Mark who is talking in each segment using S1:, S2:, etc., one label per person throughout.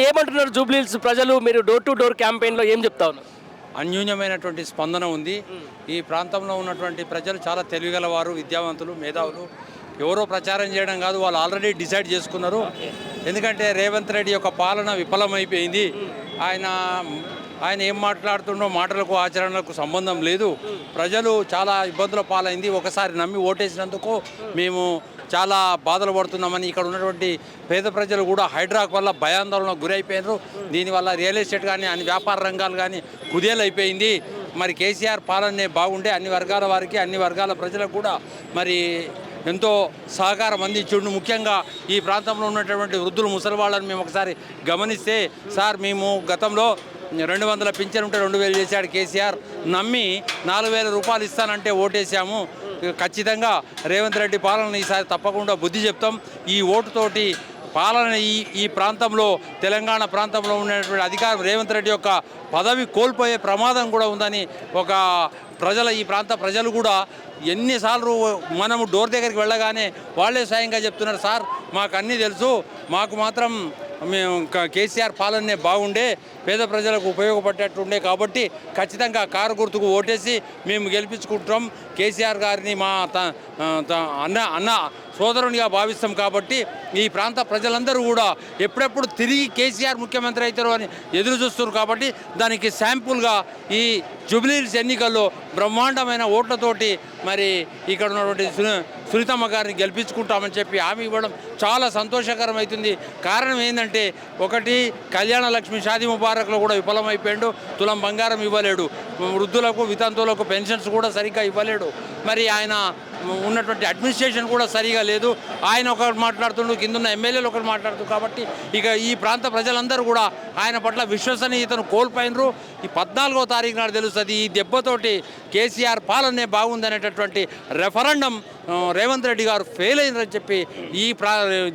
S1: ఏమంటున్నారు జూబ్లీహిల్స్ ప్రజలు? మీరు డోర్ టు డోర్ క్యాంపెయిన్లో ఏం చెప్తా ఉన్నారు?
S2: అన్యూన్యమైనటువంటి స్పందన ఉంది. ఈ ప్రాంతంలో ఉన్నటువంటి ప్రజలు చాలా తెలివిగలవారు, విద్యావంతులు, మేధావులు. ఎవరో ప్రచారం చేయడం కాదు, వాళ్ళు ఆల్రెడీ డిసైడ్ చేసుకున్నారు. ఎందుకంటే రేవంత్ రెడ్డి యొక్క పాలన విఫలమైపోయింది. ఆయన ఆయన ఏం మాట్లాడుతుండో మాటలకు ఆచరణలకు సంబంధం లేదు. ప్రజలు చాలా ఇబ్బందుల పాలైంది. ఒకసారి నమ్మి ఓటేసినందుకు మేము చాలా బాధలు పడుతున్నామని ఇక్కడ ఉన్నటువంటి పేద ప్రజలు కూడా హైడ్రాక్ వల్ల భయాందోళనకు గురైపోయినారు. దీనివల్ల రియల్ ఎస్టేట్ కానీ అన్ని వ్యాపార రంగాలు కానీ కుదేలైపోయింది. మరి కేసీఆర్ పాలనే బాగుండే అన్ని వర్గాల వారికి, అన్ని వర్గాల ప్రజలకు కూడా మరి ఎంతో సహకారం అందించుండు. ముఖ్యంగా ఈ ప్రాంతంలో ఉన్నటువంటి వృద్ధులు, ముసలి వాళ్ళని మేము ఒకసారి గమనిస్తే, సార్ మేము గతంలో 200 పింఛన్ ఉంటే 2000 చేశాడు కేసీఆర్, నమ్మి 4000 రూపాయలు ఇస్తానంటే ఓటేసాము. ఖచ్చితంగా రేవంత్ రెడ్డి పాలన ఈసారి తప్పకుండా బుద్ధి చెప్తాం. ఈ ఓటుతోటి పాలన ఈ ప్రాంతంలో, తెలంగాణ ప్రాంతంలో ఉన్నటువంటి అధికారం రేవంత్ రెడ్డి యొక్క పదవి కోల్పోయే ప్రమాదం కూడా ఉందని ఈ ప్రాంత ప్రజలు కూడా ఎన్నిసార్లు మనము డోర్ దగ్గరికి వెళ్ళగానే వాళ్ళే స్వయంగా చెప్తున్నారు, సార్ మాకు అన్నీ తెలుసు, మాకు మాత్రం మేము కేసీఆర్ పాలనే బాగుండే, పేద ప్రజలకు ఉపయోగపడేట్టుండే, కాబట్టి ఖచ్చితంగా కారు గుర్తుకు ఓటేసి మేము గెలిపించుకుంటాం. కేసీఆర్ గారిని మా అన్న సోదరునిగా భావిస్తాం. కాబట్టి ఈ ప్రాంత ప్రజలందరూ కూడా ఎప్పుడెప్పుడు తిరిగి కేసీఆర్ ముఖ్యమంత్రి అవుతారు అని ఎదురు చూస్తున్నారు. కాబట్టి దానికి శాంపుల్గా ఈ జూబ్లీహిల్స్ ఎన్నికల్లో బ్రహ్మాండమైన ఓట్లతోటి మరి ఇక్కడ ఉన్నటువంటి సునీతమ్మ గారిని గెలిపించుకుంటామని చెప్పి హామీ ఇవ్వడం చాలా సంతోషకరం అవుతుంది. కారణం ఏంటంటే, ఒకటి కళ్యాణ లక్ష్మి షాదీ ముబారక్లో కూడా విఫలమైపోయాడు. తులం బంగారం ఇవ్వలేడు, వృద్ధులకు వితంతువులకు పెన్షన్స్ కూడా సరిగ్గా ఇవ్వలేడు. మరి ఆయన ఉన్నటువంటి అడ్మినిస్ట్రేషన్ కూడా సరిగా లేదు. ఆయన ఒకటి మాట్లాడుతుండు, కిందున్న ఎమ్మెల్యేలు ఒకటి మాట్లాడుతుంది. కాబట్టి ఇక ఈ ప్రాంత ప్రజలందరూ కూడా ఆయన పట్ల విశ్వసనీయతను కోల్పోయినరు. ఈ 14వ తారీఖు నాడు తెలుస్తుంది. ఈ దెబ్బతోటి కేసీఆర్ పాలనే బాగుందనేటటువంటి రెఫరెండం రేవంత్ రెడ్డి గారు ఫెయిల్ అయిందని చెప్పి ఈ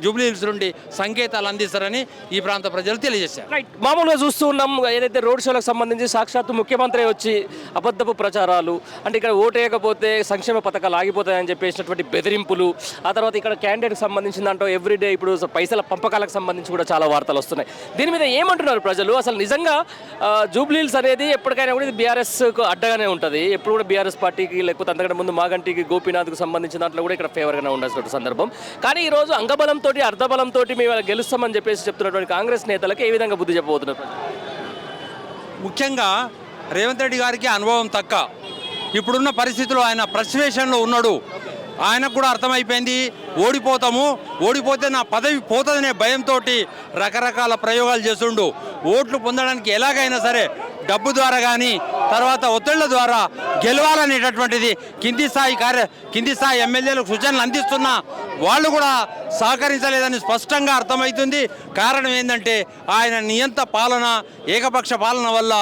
S2: జూబ్లీహిల్స్ నుండి సంకేతాలు అందిస్తారని ఈ ప్రాంత ప్రజలు తెలియజేశారు.
S1: రైట్, మామూలుగా చూస్తూ ఉన్నాం ఏదైతే రోడ్ షోలకు సంబంధించి సాక్షాత్తు ముఖ్యమంత్రి వచ్చి అబద్ధపు ప్రచారాలు, అంటే ఇక్కడ ఓటు వేయకపోతే సంక్షేమ పథకాలు ఆగిపోతాయని చెప్పేసినటువంటి బెదిరింపులు, ఆ తర్వాత ఇక్కడ క్యాండిడేట్కి సంబంధించిన దాంట్లో ఎవ్రీడే ఇప్పుడు పైసల పంపకాలకు సంబంధించి కూడా చాలా వార్తలు వస్తున్నాయి. దీని మీద ఏమంటున్నారు ప్రజలు? అసలు నిజంగా జూబ్లీహిల్స్ అనేది ఎప్పటికైనా కూడా ఇది బీఆర్ఎస్కు అడ్డగానే ఉంటుంది. ఎప్పుడు కూడా బీఆర్ఎస్ పార్టీకి, లేకపోతే అంతకంటే ముందు మాగంటికి, గోపీనాథ్కు సంబంధించిన దాంట్లో కూడా ఇక్కడ ఫేవర్గానే ఉండాల్సిన సందర్భం. కానీ ఈరోజు అంగబలంతో, అర్ధబలంతో మేము గెలుస్తామని చెప్పేసి చెప్తున్నటువంటి కాంగ్రెస్ నేతలకు ఏ విధంగా బుద్ధి చెప్పబోతున్నారు?
S2: ముఖ్యంగా రేవంత్ రెడ్డి గారికి అనుభవం తక్క. ఇప్పుడున్న పరిస్థితుల్లో ఆయన ఫ్రస్ట్రేషన్లో ఉన్నాడు. ఆయనకు కూడా అర్థమైపోయింది, ఓడిపోతే నా పదవి పోతుందనే భయంతో రకరకాల ప్రయోగాలు చేస్తుండు. ఓట్లు పొందడానికి ఎలాగైనా సరే డబ్బు ద్వారా కానీ, తర్వాత ఒత్తిళ్ల ద్వారా గెలవాలనేటటువంటిది కింది స్థాయి ఎమ్మెల్యేలకు సూచనలు అందిస్తున్నా వాళ్ళు కూడా సహకరించలేదని స్పష్టంగా అర్థమవుతుంది. కారణం ఏంటంటే, ఆయన నియంత పాలన, ఏకపక్ష పాలన వల్ల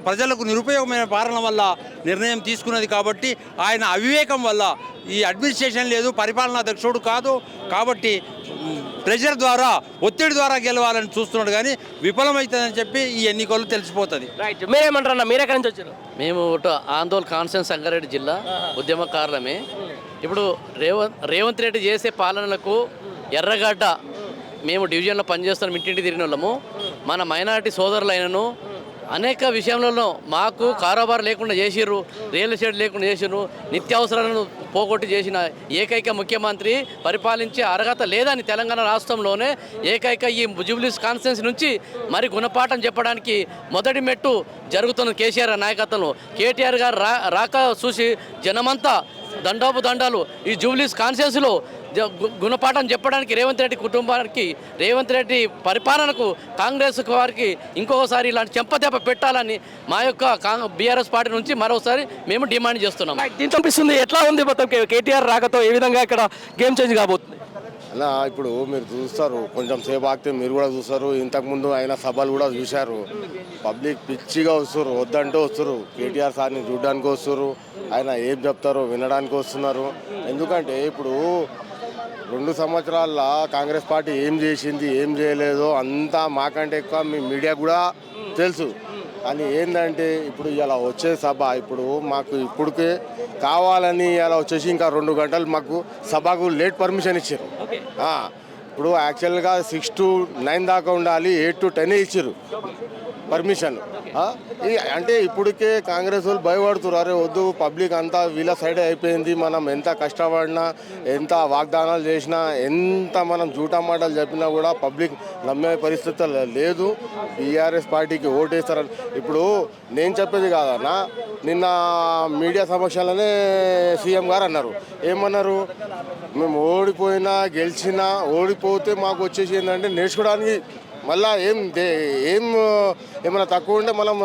S2: ప్రజలకు నిరుపయోగమైన పాలన వల్ల నిర్ణయం తీసుకున్నది. కాబట్టి ఆయన అవివేకం వల్ల, ఈ అడ్మినిస్ట్రేషన్ లేదు, పరిపాలనా దక్షుడు కాదు, కాబట్టి ప్రెషర్ ద్వారా, ఒత్తిడి ద్వారా గెలవాలని చూస్తున్నాడు. కానీ విఫలమవుతుందని చెప్పి ఈ ఎన్నికలు తెలిసిపోతుంది.
S1: రైట్, మీరేమంటారన్నా? మీరు ఎక్కడి నుంచి వచ్చారు?
S3: మేము ఆందోళన కాన్స్టెన్స్ సంగారెడ్డి జిల్లా ఉద్యమకారులమే. ఇప్పుడు రేవంత్ రెడ్డి చేసే పాలనలకు ఎర్రగడ్డ మేము డివిజన్లో పనిచేస్తున్నాం, ఇంటింటి తిరిగిన వాళ్ళము. మన మైనారిటీ సోదరులైనను అనేక విషయంలో మాకు కారోబార్ లేకుండా చేసిర్రు, రియల్ ఎస్టేట్ లేకుండా చేసిర్రు, నిత్యావసరాలను పోగొట్టి చేసిన ఏకైక ముఖ్యమంత్రి, పరిపాలించే అర్హత లేదని తెలంగాణ రాష్ట్రంలోనే ఏకైక ఈ జూబ్లీహిల్స్ కాన్స్టిట్యున్సీ నుంచి మరి గుణపాఠం చెప్పడానికి మొదటి మెట్టు జరుగుతున్న కేసీఆర్ నాయకత్వంలో. కేటీఆర్ గారు రాక చూసి జనమంతా దండాలు ఈ జూబ్లీహిల్స్ కాన్స్టిట్యున్సీలో గుణపాఠం చెప్పడానికి రేవంత్ రెడ్డి కుటుంబానికి, రేవంత్ రెడ్డి పరిపాలనకు, కాంగ్రెస్ వారికి ఇంకొకసారి ఇలాంటి చెంపదెబ్బ పెట్టాలని మా యొక్క బీఆర్ఎస్ పార్టీ నుంచి మరోసారి మేము డిమాండ్ చేస్తున్నాం.
S1: దీంతో అనిపిస్తుంది ఎట్లా ఉంది మొత్తం కేటీఆర్ రాకతో ఏ విధంగా ఇక్కడ గేమ్ చేంజ్ కాబోతుంది?
S4: అలా ఇప్పుడు మీరు చూస్తారు, కొంచెం సేపు ఆగితే మీరు కూడా చూస్తారు. ఇంతకుముందు ఆయన సభలు కూడా చూశారు. పబ్లిక్ పిచ్చిగా వస్తారు, వద్దంటే వస్తారు. కేటీఆర్ సార్ని చూడడానికి వస్తారు, ఆయన ఏం చెప్తారో వినడానికి వస్తున్నారు. ఎందుకంటే ఇప్పుడు 2 సంవత్సరాల్లో కాంగ్రెస్ పార్టీ ఏం చేసింది, ఏం చేయలేదో అంతా మాకంటే ఎక్కువ మీ మీడియా కూడా తెలుసు. అని ఏంటంటే, ఇప్పుడు ఇలా వచ్చే సభ ఇప్పుడు మాకు ఇప్పటికే కావాలని ఇలా వచ్చేసి ఇంకా 2 గంటలు మాకు సభకు లేట్ పర్మిషన్ ఇచ్చారు. ఇప్పుడు యాక్చువల్గా 6 to 9 దాకా ఉండాలి, 8 to 10 ఇచ్చారు పర్మిషన్. అంటే ఇప్పటికే కాంగ్రెస్ వాళ్ళు భయపడుతున్నారు, అరే వద్దు పబ్లిక్ అంతా వీళ్ళ సైడే అయిపోయింది, మనం ఎంత కష్టపడినా ఎంత వాగ్దానాలు చేసినా ఎంత మనం జూటా మాటలు చెప్పినా కూడా పబ్లిక్ నమ్మే పరిస్థితి లేదు, బీఆర్ఎస్ పార్టీకి ఓటేస్తారని. ఇప్పుడు నేను చెప్పేది కాదన్నా, నిన్న మీడియా సమక్షంలోనే సీఎం గారు అన్నారు, ఏమన్నారు, మేము ఓడిపోయినా గెలిచినా ఓడిపోతే మాకు వచ్చేసి ఏంటంటే నేర్చుకోవడానికి మళ్ళీ ఏమైనా తక్కువ ఉంటే మనం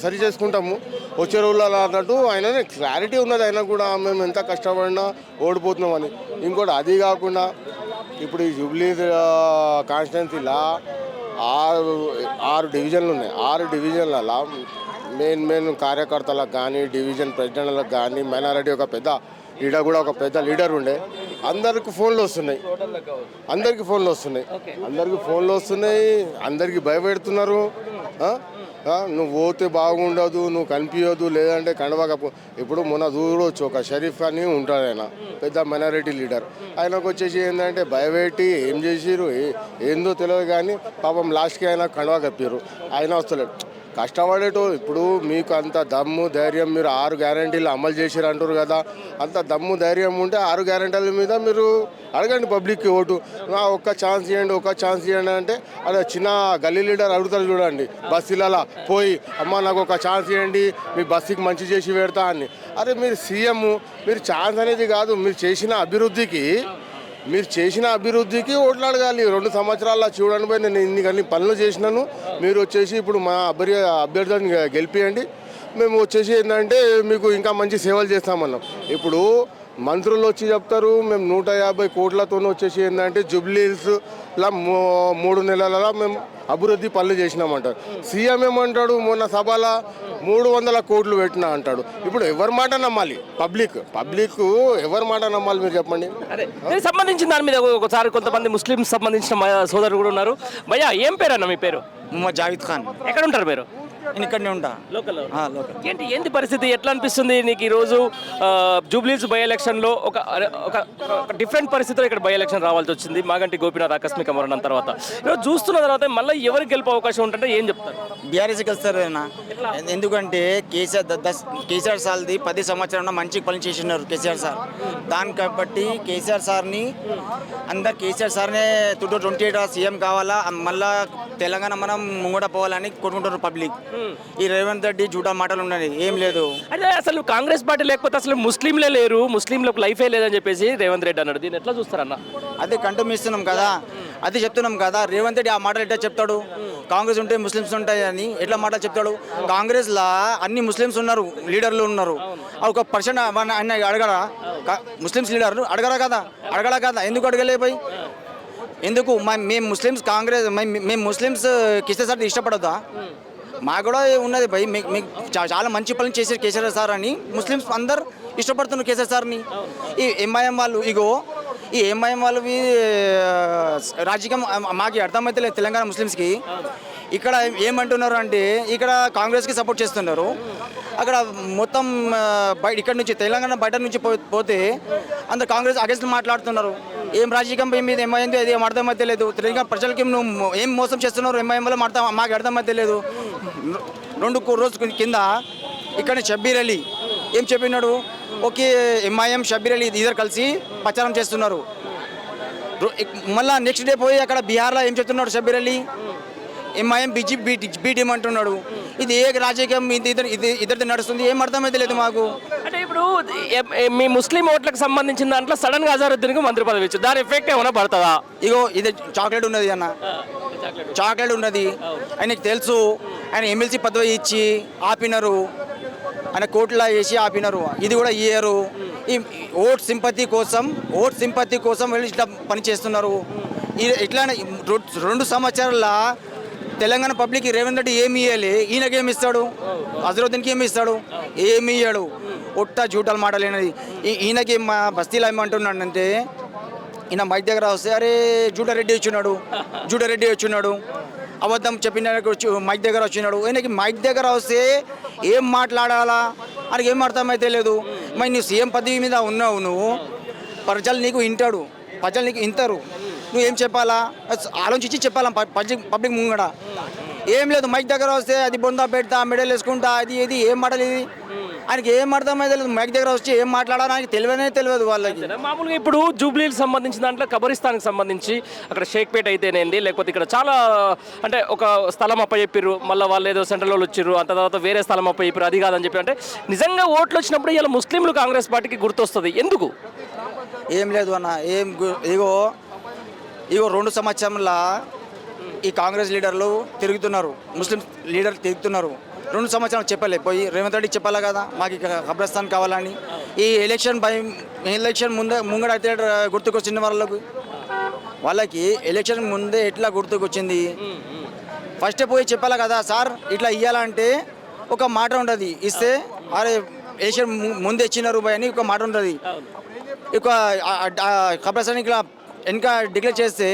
S4: సరి చేసుకుంటాము వచ్చే రోజులలో అన్నట్టు ఆయన క్లారిటీ ఉన్నది. అయినా కూడా మేము ఎంత కష్టపడినా ఓడిపోతున్నామని. ఇంకోటి అది కాకుండా ఇప్పుడు ఈ జూబ్లీ కాన్స్టిట్యున్సీలో 6 డివిజన్లు ఉన్నాయి. 6 డివిజన్లలో మెయిన్ కార్యకర్తలకు కానీ డివిజన్ ప్రెసిడెంట్లకు కానీ మైనారిటీ ఒక పెద్ద లీడర్ కూడా ఒక పెద్ద లీడర్ ఉండే. అందరికి ఫోన్లు వస్తున్నాయి, అందరికి భయపెడుతున్నారు. నువ్వు పోతే బాగుండదు, నువ్వు కనిపించదు, లేదంటే కండవాకపో. ఇప్పుడు మొన్న చూడవచ్చు, ఒక షరీఫ్ అని ఉంటాడు, ఆయన పెద్ద మైనారిటీ లీడర్. ఆయనకు వచ్చేసి ఏంటంటే భయపెట్టి ఏం చేసిరు ఏందో తెలియదు, కానీ పాపం లాస్ట్కి ఆయన కండవా కప్పారు, ఆయన వస్తలేడు. కష్టపడేటో ఇప్పుడు మీకు అంత దమ్ము ధైర్యం, మీరు 6 గ్యారంటీలు అమలు చేసిరు అంటారు కదా, అంత దమ్ము ధైర్యం ఉంటే 6 గ్యారంటీల మీద మీరు అడగండి పబ్లిక్కి ఓటు. ఒక్క ఛాన్స్ ఇవ్వండి అంటే అదే చిన్న గల్లీ లీడర్ అడుగుతారు చూడండి, బస్సులలో పోయి అమ్మ నాకు ఒక ఛాన్స్ ఇవ్వండి, మీ బస్సుకి మంచి చేసి పెడతా అని. అరే మీరు సీఎం, మీరు ఛాన్స్ అనేది కాదు, మీరు చేసిన అభివృద్ధికి ఓట్లు అడగాలి. 2 సంవత్సరాల్లో చూడండి పోయి నేను ఇన్ని పనులు చేసినాను, మీరు వచ్చేసి ఇప్పుడు మా అభ్యర్థిని గెలిపియండి, మేము వచ్చేసి ఏంటంటే మీకు ఇంకా మంచి సేవలు చేస్తామన్నాం. ఇప్పుడు మంత్రులు వచ్చి చెప్తారు మేము 150 కోట్లతో వచ్చేసి ఏంటంటే జూబ్లీహిల్స్లో 3 నెలలలో మేము అభివృద్ధి పనులు చేసినామంటారు. సీఎం ఏమంటాడు, మొన్న సభలో 300 కోట్లు పెట్టినా అంటాడు. ఇప్పుడు ఎవరి మాట నమ్మాలి? పబ్లిక్ ఎవరి మాట నమ్మాలి మీరు చెప్పండి.
S1: అదే దీనికి సంబంధించిన దాని మీద ఒకసారి కొంతమంది ముస్లిం సంబంధించిన సోదరులు కూడా ఉన్నారు. భయ్యా ఏం పేరు అన్న మీ పేరు?
S5: మొహమ్మద్ జావేద్ ఖాన్.
S1: ఎక్కడ ఉంటారు మీరు?
S5: నేను ఇక్కడనే ఉంటా.
S1: లోకల్.
S5: లోకల్.
S1: ఏంటి పరిస్థితి, ఎట్లా అనిపిస్తుంది నీకు ఈరోజు జూబ్లీహిల్స్ బై ఎలక్షన్లో ఒక డిఫరెంట్ పరిస్థితిలో ఇక్కడ బై ఎలక్షన్ రావాల్సి వచ్చింది, మాగంటి గోపీనాథ్ ఆకస్మిక మరణం తర్వాత. ఈరోజు చూస్తున్న తర్వాత మళ్ళీ ఎవరికి గెలిపే అవకాశం ఉంటుంటే ఏం చెప్తారు?
S5: బీఆర్ఎస్ గెలుస్తారు అన్న. ఎందుకంటే కేసీఆర్ సార్ది 10 సంవత్సరాల మంచి పని చేసినారు కేసీఆర్ సార్. దాన్ని కాబట్టి కేసీఆర్ సార్ని అందరు కేసీఆర్ సార్నే 2028 సీఎం కావాలా, మళ్ళా తెలంగాణ మనం ముంగడ పోవాలని కోరుకుంటారు పబ్లిక్. ఈ రేవంత్ రెడ్డి జూటా మాటలు ఉన్నాయి, ఏం లేదు.
S1: అంటే అసలు కాంగ్రెస్ పార్టీ లేకపోతే అసలు ముస్లింలే లేరు, ముస్లింలకు లైఫే లేదని చెప్పేసి రేవంత్ రెడ్డి అన్నాడు. దీన్ని ఎట్లా చూస్తారన్న?
S5: అదే కంటిన్యూస్తున్నాం కదా, అదే చెప్తున్నాం కదా. రేవంత్ రెడ్డి ఆ మాటలు ఎట్లా చెప్తాడు? కాంగ్రెస్ ఉంటే ముస్లిమ్స్ ఉంటాయి అని ఎట్లా మాటలు చెప్తాడు? కాంగ్రెస్లో అన్ని ముస్లిమ్స్ ఉన్నారు, లీడర్లు ఉన్నారు. ఒక పర్సన్ ఆయన అడగరా? ముస్లిమ్స్ లీడర్లు అడగడా కదా? ఎందుకు అడగలేపోయి? ఎందుకు మేము ముస్లిమ్స్ మేము ముస్లిమ్స్ కేసీఆర్ సార్ ఇష్టపడద్దా? మాకు కూడా ఉన్నది భయ్, మీకు చాలా మంచి పనులు చేశారు కేసీఆర్ సార్ అని ముస్లిమ్స్ అందరు ఇష్టపడుతున్నారు కేసీఆర్ సార్ని. ఈ ఎంఐఎం వాళ్ళు ఈ ఎంఐఎం వాళ్ళు రాజకీయం మాకు అర్థమైతే లేదు తెలంగాణ ముస్లిమ్స్కి. ఇక్కడ ఏమంటున్నారు అంటే ఇక్కడ కాంగ్రెస్కి సపోర్ట్ చేస్తున్నారు, అక్కడ మొత్తం ఇక్కడ నుంచి తెలంగాణ బయట నుంచి పోతే అందరు కాంగ్రెస్ అగేన్స్ట్ మాట్లాడుతున్నారు. ఏం రాజకీయం మీద ఏమైంది అది ఏం అర్థమైతే లేదు. తెలంగాణ ప్రజలకి నువ్వు ఏం మోసం చేస్తున్నారు ఎంఐఎం వల్ల మాకు అర్థమైతే లేదు. 2 రోజుల కింద ఇక్కడ షబ్బీర్ అలీ ఏం చెప్పినాడు? ఓకే ఎంఐఎం షబ్బీర్ అలీ ఇద్దరు కలిసి ప్రచారం చేస్తున్నారు. మళ్ళీ నెక్స్ట్ డే పోయి అక్కడ బీహార్లో ఏం చెప్తున్నాడు Shabbir Ali? MIM be team అంటున్నాడు. ఇది ఏ రాజకీయం ఇద్దరిది నడుస్తుంది, ఏం అర్థమైతే లేదు మాకు.
S1: అంటే ఇప్పుడు మీ ముస్లిం ఓట్లకు సంబంధించిన దాంట్లో సడన్ గా అజారుద్దీన్కి మంత్రి పదవి ఇచ్చారు, దాని ఎఫెక్ట్ ఏమైనా పడుతుందా?
S5: ఇగో ఇది చాక్లెట్ ఉన్నది అన్న, చాక్లెట్ ఉన్నది. ఆయనకి తెలుసు, ఆయన ఎమ్మెల్సీ పదవి ఇచ్చి ఆపినారు, ఆయన కోర్టులో వేసి ఆపినారు. ఇది కూడా ఇయ్యారు. ఈ ఓట్ సింపతి కోసం వెళ్ళి ఇట్లా పని చేస్తున్నారు. ఇట్లానే 2 సంవత్సరాల తెలంగాణ పబ్లిక్ రేవంత్ రెడ్డి ఏమి ఇవ్వాలి, ఈయనకేమి ఇస్తాడు? అజరుద్దీన్కి ఏమి ఇస్తాడు? ఏమి ఇయ్యాడు. ఒట్ట జూటాలు మాటలేనది. ఈయనకి మా బస్తీలో ఏమంటున్నాడంటే, ఈయన మైక్ దగ్గర వస్తే అరే జూటారెడ్డి వచ్చినాడు అబద్ధం చెప్పిన మైక్ దగ్గర వచ్చినాడు. ఈయనకి మైక్ దగ్గర వస్తే ఏం మాట్లాడాలా ఆయనకి ఏం అర్థమైతే లేదు. మరి నువ్వు సీఎం పదవి మీద ఉన్నావు, నువ్వు ప్రజలు నీకు వింటారు. నువ్వు ఏం చెప్పాలా ఆలోచించి చెప్పాలా పబ్లిక్ ముంగడ. ఏం లేదు మైక్ దగ్గర వస్తే అది బొందా పెడతా మెడల్ వేసుకుంటా అది ఇది ఏం మాటలు ఇది ఆయనకి ఏం అర్థమైతే లేదు. మైక్ దగ్గర వచ్చి ఏం మాట్లాడాలో ఆయనకి తెలియదు వాళ్ళకి.
S1: మామూలుగా ఇప్పుడు జూబ్లీకి సంబంధించిన దాంట్లో కబరిస్తాన్కి సంబంధించి అక్కడ షేక్పేట అయితేనేంది లేకపోతే ఇక్కడ చాలా అంటే ఒక స్థలం అప్పచెప్పారు, మళ్ళీ వాళ్ళు ఏదో సెంట్రల్ వాళ్ళు వచ్చారు, అంత తర్వాత వేరే స్థలం అప్పచెప్పారు, అది కాదని చెప్పి. అంటే నిజంగా ఓట్లు వచ్చినప్పుడు ఇలా ముస్లింలు కాంగ్రెస్ పార్టీకి గుర్తొస్తుంది ఎందుకు?
S5: ఏం లేదు అన్న ఇగో 2 సంవత్సరంలో ఈ కాంగ్రెస్ లీడర్లు తిరుగుతున్నారు, ముస్లిం లీడర్లు తిరుగుతున్నారు. 2 సంవత్సరాలు చెప్పలే పోయి రేవంత్ రెడ్డికి చెప్పాలా కదా మాకు ఇక్కడ కబ్రస్థాన్ కావాలని. ఈ ఎలక్షన్ ముంగడ అయితే గుర్తుకొచ్చింది వాళ్ళకి ఎలక్షన్ ముందే ఎట్లా గుర్తుకొచ్చింది? ఫస్ట్ పోయి చెప్పాలా కదా సార్ ఇట్లా ఇవ్వాలంటే ఒక మాట ఉంటుంది, ఇస్తే అరే ఎలక్షన్ ముందే ఇచ్చినారు అని ఒక మాట ఉంటుంది. ఇక కబ్రస్థాన్ ఇట్లా వెనక డిక్లేర్ చేస్తే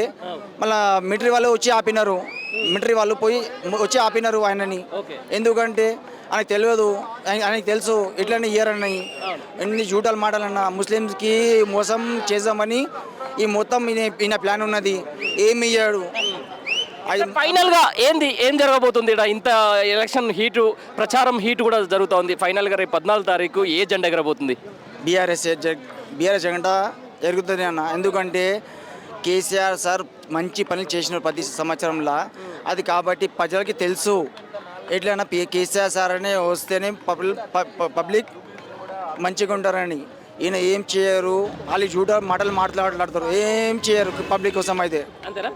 S5: మళ్ళీ మిలిటరీ వాళ్ళు వచ్చి ఆపినారు, మిలిటరీ వాళ్ళు వచ్చి ఆపినారు ఆయనని. ఎందుకంటే ఆయనకు తెలియదు, ఆయనకి తెలుసు ఇట్లనే ఇయ్యారని. ఎన్ని జూటాలు మాటలన్నా ముస్లిమ్స్కి మోసం చేద్దామని ఈ మొత్తం ఈయన ప్లాన్ ఉన్నది. ఏమి ఇయ్యాడు
S1: ఫైనల్ గా ఏం జరగబోతుంది? ఇక్కడ ఇంత ఎలక్షన్ హీటు ప్రచారం హీటు కూడా జరుగుతోంది. ఫైనల్ గా రేపు 14 తారీఖు ఏ జెండా ఎగరబోతుంది?
S5: బీఆర్ఎస్ జెండా ఎరుగుతుంది అన్న. ఎందుకంటే కేసీఆర్ సార్ మంచి పనులు చేసిన ప్రతి సంవత్సరంలో అది కాబట్టి ప్రజలకి తెలుసు ఎట్లయినా కేసీఆర్ సార్ అనే వస్తేనే పబ్లిక్ మంచిగా ఉంటారని. ఈయన ఏం చేయరు, వాళ్ళు జూట మాటలు మాట్లాడతారు, ఏం చేయరు పబ్లిక్ కోసం అయితే.
S1: అంతేనా?